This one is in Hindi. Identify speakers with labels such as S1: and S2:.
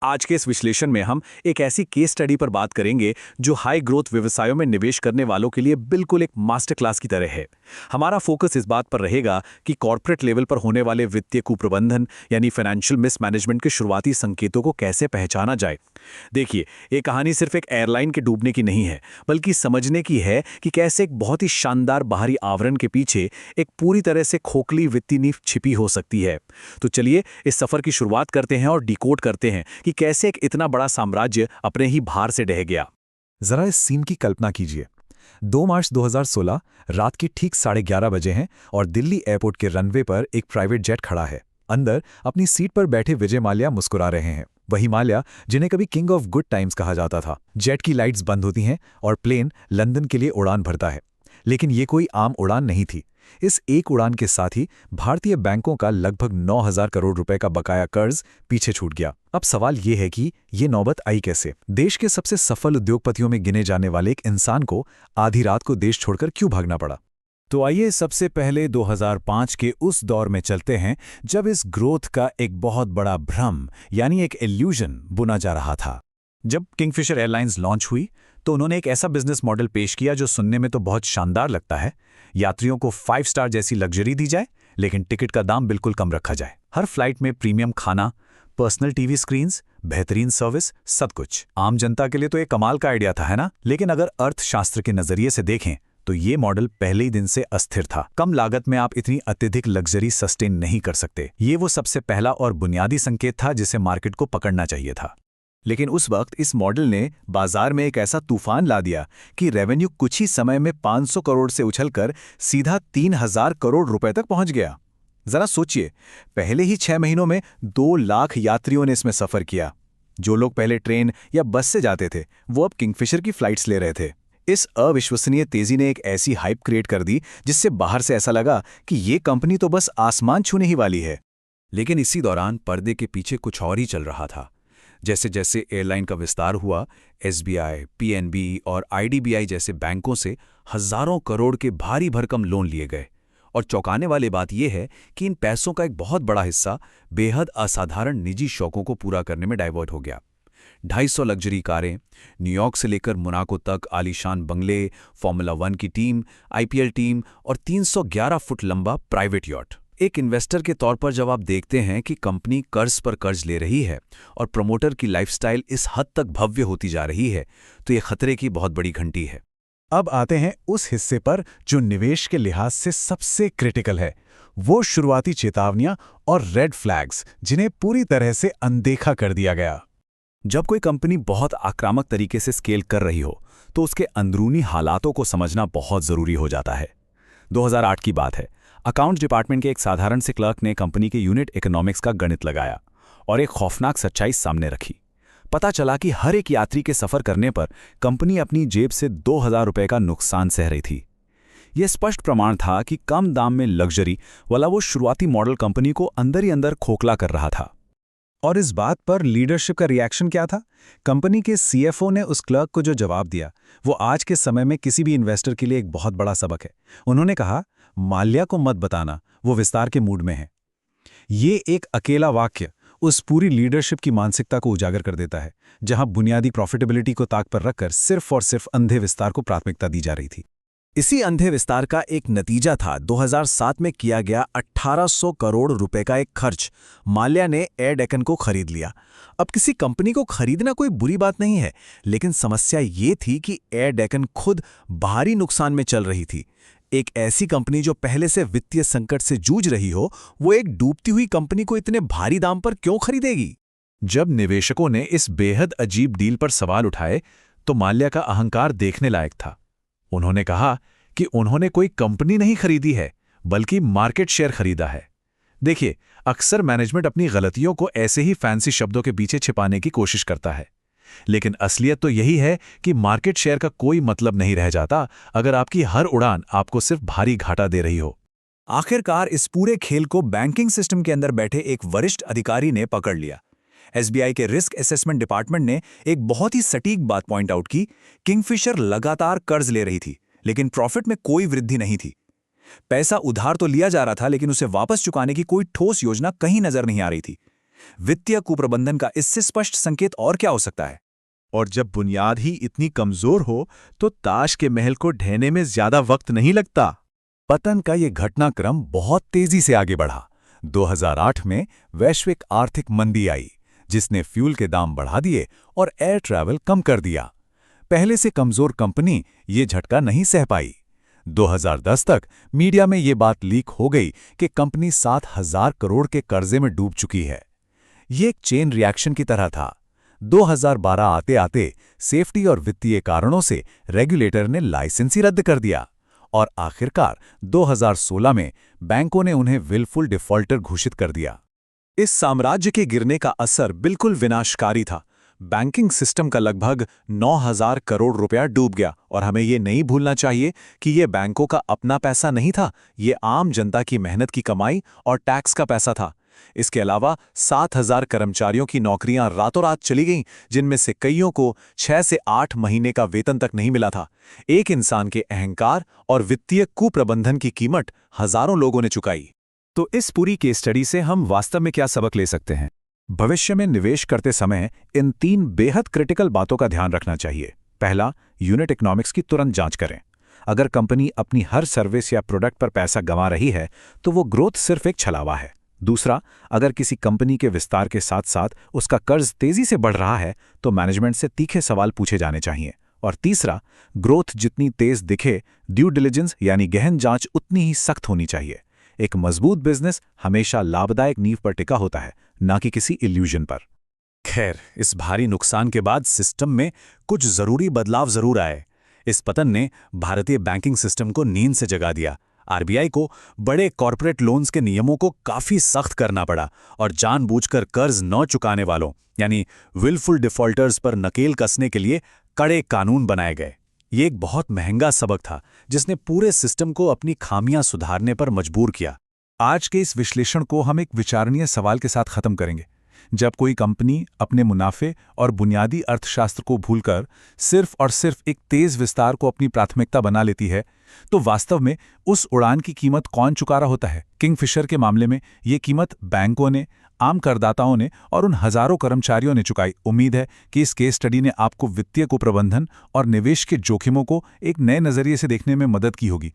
S1: आज के इस विश्लेषण में हम एक ऐसी केस स्टडी पर बात करेंगे जो हाई ग्रोथ व्यवसायों में निवेश करने वालों के लिए बिल्कुल एक मास्टर क्लास की तरह है। हमारा फोकस इस बात पर रहेगा कि कॉर्पोरेट लेवल पर होने वाले वित्तीय कुप्रबंधन यानी फाइनेंशियल मिसमैनेजमेंट के शुरुआती संकेतों को कैसे पहचाना जाए। देखिए, ये कहानी सिर्फ एक एयरलाइन के डूबने की नहीं है, बल्कि समझने की है कि कैसे एक बहुत ही शानदार बाहरी आवरण के पीछे एक पूरी तरह से खोखली वित्तीय नींव छिपी हो सकती है। तो चलिए इस सफर की शुरुआत करते हैं और डिकोड करते हैं कि कैसे एक इतना बड़ा साम्राज्य अपने ही भार से ढह गया।
S2: जरा इस सीन की कल्पना कीजिए। 2 मार्च 2016 रात के ठीक 11:30 बजे हैं और दिल्ली एयरपोर्ट के रनवे पर एक प्राइवेट जेट खड़ा है। अंदर अपनी सीट पर बैठे विजय माल्या मुस्कुरा रहे हैं, वही माल्या जिन्हें कभी किंग ऑफ गुड टाइम्स कहा जाता था। जेट की लाइट्स बंद होती हैं और प्लेन लंदन के लिए उड़ान भरता है। लेकिन ये कोई आम उड़ान नहीं थी। इस एक उड़ान के साथ ही भारतीय बैंकों का लगभग 9,000 करोड़ रुपए का बकाया कर्ज पीछे छूट गया। अब सवाल ये है कि ये नौबत आई कैसे? देश के सबसे सफल उद्योगपतियों में गिने जाने वाले एक इंसान को आधी रात को देश छोड़कर क्यों भागना पड़ा?
S3: तो आइए सबसे पहले 2005 के उस दौर में चलते हैं जब इस ग्रोथ का एक बहुत बड़ा भ्रम यानी एक इल्यूजन बुना जा रहा था।
S1: जब किंगफिशर एयरलाइंस लॉन्च हुई तो उन्होंने एक ऐसा बिजनेस मॉडल पेश किया जो सुनने में तो बहुत शानदार लगता है। यात्रियों को 5 स्टार जैसी लग्जरी दी जाए, लेकिन टिकट का दाम बिल्कुल कम रखा जाए। हर फ्लाइट में प्रीमियम खाना, पर्सनल टीवी स्क्रीन्स, बेहतरीन सर्विस, सब कुछ। आम जनता के लिए तो एक कमाल का आइडिया था, है ना? लेकिन अगर अर्थशास्त्र के नजरिए से देखें तो ये मॉडल पहले ही दिन से अस्थिर था। कम लागत में आप इतनी अत्यधिक लग्जरी सस्टेन नहीं कर सकते। ये वो सबसे पहला और बुनियादी संकेत था जिसे मार्केट को पकड़ना चाहिए था। लेकिन उस वक्त इस मॉडल ने बाजार में एक ऐसा तूफान ला दिया कि रेवेन्यू कुछ ही समय में 500 करोड़ से उछलकर सीधा 3,000 करोड़ रुपए तक पहुंच गया। जरा सोचिए, पहले ही 6 महीनों में 2 लाख यात्रियों ने इसमें सफर किया। जो लोग पहले ट्रेन या बस से जाते थे वो अब किंगफिशर की फ्लाइट्स ले रहे थे। इस अविश्वसनीय तेजी ने एक ऐसी हाइप क्रिएट कर दी जिससे बाहर से ऐसा लगा कि ये कंपनी तो बस आसमान छूने ही वाली है।
S3: लेकिन इसी दौरान पर्दे के पीछे कुछ और ही चल रहा था। जैसे जैसे एयरलाइन का विस्तार हुआ, एसबीआई, पीएनबी और आईडीबीआई जैसे बैंकों से हजारों करोड़ के भारी भरकम लोन लिए गए। और चौंकाने वाली बात यह है कि इन पैसों का एक बहुत बड़ा हिस्सा बेहद असाधारण निजी शौकों को पूरा करने में डाइवर्ट हो गया। 250 लग्जरी कारें, न्यूयॉर्क से लेकर मोनाको तक आलीशान बंगले, फॉर्मूला 1 की टीम, आईपीएल टीम और 311 फुट लंबा प्राइवेट यॉट। एक इन्वेस्टर के तौर पर जब आप देखते हैं कि कंपनी कर्ज पर कर्ज ले रही है और प्रमोटर की लाइफस्टाइल इस हद तक भव्य होती जा रही है, तो ये खतरे की बहुत बड़ी घंटी है।
S2: अब आते हैं उस हिस्से पर जो निवेश के लिहाज से सबसे क्रिटिकल है, वो शुरुआती चेतावनियां और रेड फ्लैग्स जिन्हें पूरी तरह से अनदेखा कर दिया गया।
S1: जब कोई कंपनी बहुत आक्रामक तरीके से स्केल कर रही हो तो उसके अंदरूनी हालातों को समझना बहुत जरूरी हो जाता है। 2008 की बात है। अकाउंट्स डिपार्टमेंट के एक साधारण से क्लर्क ने कंपनी के यूनिट इकोनॉमिक्स का गणित लगाया और एक खौफनाक सच्चाई सामने रखी। पता चला कि हर एक यात्री के सफर करने पर कंपनी अपनी जेब से 2,000 रुपए का नुकसान सह रही थी। यह स्पष्ट प्रमाण था कि कम दाम में लग्जरी वाला वो शुरुआती मॉडल कंपनी को अंदर ही अंदर खोखला कर रहा था।
S2: और इस बात पर लीडरशिप का रिएक्शन क्या था? कंपनी के सीएफओ ने उस क्लर्क को जो जवाब दिया वो आज के समय में किसी भी इन्वेस्टर के लिए एक बहुत बड़ा सबक है। उन्होंने कहा, माल्या को मत बताना, वो विस्तार के मूड में है। ये एक अकेला वाक्य उस पूरी लीडरशिप की मानसिकता को उजागर कर देता है जहां बुनियादी प्रॉफिटेबिलिटी को ताक पर रखकर सिर्फ और सिर्फ अंधे विस्तार को प्राथमिकता दी जा रही थी।
S1: इसी अंधे विस्तार का एक नतीजा था 2007 में किया गया 1800 करोड़ रुपए का एक खर्च। माल्या ने एयर डेक्कन को खरीद लिया। अब किसी कंपनी को खरीदना कोई बुरी बात नहीं है, लेकिन समस्या ये थी कि एयर डेक्कन खुद भारी नुकसान में चल रही थी। एक ऐसी कंपनी जो पहले से वित्तीय संकट से जूझ रही हो, वो एक डूबती हुई कंपनी को इतने भारी दाम पर क्यों खरीदेगी?
S2: जब निवेशकों ने इस बेहद अजीब डील पर सवाल उठाए तो माल्या का अहंकार देखने लायक था। उन्होंने कहा कि उन्होंने कोई कंपनी नहीं खरीदी है, बल्कि मार्केट शेयर खरीदा है। देखिए, अक्सर मैनेजमेंट अपनी गलतियों को ऐसे ही फैंसी शब्दों के पीछे छिपाने की कोशिश करता है, लेकिन असलियत तो यही है कि मार्केट शेयर का कोई मतलब नहीं रह जाता अगर आपकी हर उड़ान आपको सिर्फ भारी घाटा दे रही हो।
S1: आखिरकार इस पूरे खेल को बैंकिंग सिस्टम के अंदर बैठे एक वरिष्ठ अधिकारी ने पकड़ लिया। एसबीआई के रिस्क असेसमेंट डिपार्टमेंट ने एक बहुत ही सटीक बात पॉइंट आउट की। किंगफिशर लगातार कर्ज ले रही थी, लेकिन प्रॉफिट में कोई वृद्धि नहीं थी। पैसा उधार तो लिया जा रहा था, लेकिन उसे वापस चुकाने की कोई ठोस योजना कहीं नजर नहीं आ रही थी। वित्तीय कुप्रबंधन का इससे स्पष्ट संकेत और क्या हो सकता है?
S2: और जब बुनियाद ही इतनी कमजोर हो तो ताश के महल को ढहने में ज्यादा वक्त नहीं लगता।
S1: पतन का ये घटनाक्रम बहुत तेजी से आगे बढ़ा। 2008 में वैश्विक आर्थिक मंदी आई, जिसने फ्यूल के दाम बढ़ा दिए और एयर ट्रैवल कम कर दिया। पहले से कमजोर कंपनी ये झटका नहीं सह पाई। 2010 तक मीडिया में ये बात लीक हो गई कि कंपनी 7,000 करोड़ के कर्जे में डूब चुकी है। ये एक चेन रिएक्शन की तरह था। 2012 आते आते सेफ्टी और वित्तीय कारणों से रेगुलेटर ने लाइसेंस ही रद्द कर दिया और आखिरकार 2016 में बैंकों ने उन्हें विलफुल डिफॉल्टर घोषित कर दिया।
S2: इस साम्राज्य के गिरने का असर बिल्कुल विनाशकारी था। बैंकिंग सिस्टम का लगभग 9,000 करोड़ रुपया डूब गया और हमें ये नहीं भूलना चाहिए कि ये बैंकों का अपना पैसा नहीं था, ये आम जनता की मेहनत की कमाई और टैक्स का पैसा था। इसके अलावा 7,000 कर्मचारियों की नौकरियां रातों रात चली गईं, जिनमें से कईयों को 6 से 8 महीने का वेतन तक नहीं मिला था। एक इंसान के अहंकार और वित्तीय कुप्रबंधन की कीमत हजारों लोगों ने चुकाई।
S1: तो इस पूरी केस स्टडी से हम वास्तव में क्या सबक ले सकते हैं? भविष्य में निवेश करते समय इन 3 बेहद क्रिटिकल बातों का ध्यान रखना चाहिए। पहला, यूनिट इकोनॉमिक्स की तुरंत जांच करें। अगर कंपनी अपनी हर सर्विस या प्रोडक्ट पर पैसा गंवा रही है तो वो ग्रोथ सिर्फ एक छलावा है। दूसरा, अगर किसी कंपनी के विस्तार के साथ साथ उसका कर्ज तेजी से बढ़ रहा है तो मैनेजमेंट से तीखे सवाल पूछे जाने चाहिए। और तीसरा, ग्रोथ जितनी तेज दिखे, ड्यू डिलिजेंस यानी गहन जांच उतनी ही सख्त होनी चाहिए। एक मजबूत बिजनेस हमेशा लाभदायक नींव पर टिका होता है, ना कि किसी इल्यूजन पर। खैर, इस भारी नुकसान के बाद सिस्टम में कुछ जरूरी बदलाव जरूर आए। इस पतन ने भारतीय बैंकिंग सिस्टम को नींद से जगा दिया। आरबीआई को बड़े कॉर्पोरेट लोन्स के नियमों को काफी सख्त करना पड़ा और जानबूझकर कर्ज न चुकाने वालों यानी विलफुल डिफॉल्टर्स पर नकेल कसने के लिए कड़े कानून बनाए गए। ये एक बहुत महंगा सबक था जिसने पूरे सिस्टम को अपनी खामियां सुधारने पर मजबूर किया। आज के इस विश्लेषण को हम एक विचारणीय सवाल के साथ खत्म करेंगे। जब कोई कंपनी अपने मुनाफे और बुनियादी अर्थशास्त्र को भूलकर सिर्फ और सिर्फ एक तेज विस्तार को अपनी प्राथमिकता बना लेती है, तो वास्तव में उस उड़ान की कीमत कौन चुका रहा होता है? किंगफिशर के मामले में ये कीमत बैंकों ने, आम करदाताओं ने और उन हजारों कर्मचारियों ने चुकाई। उम्मीद है कि इस केस स्टडी ने आपको वित्तीय कुप्रबंधन और निवेश के जोखिमों को एक नए नजरिए से देखने में मदद की होगी।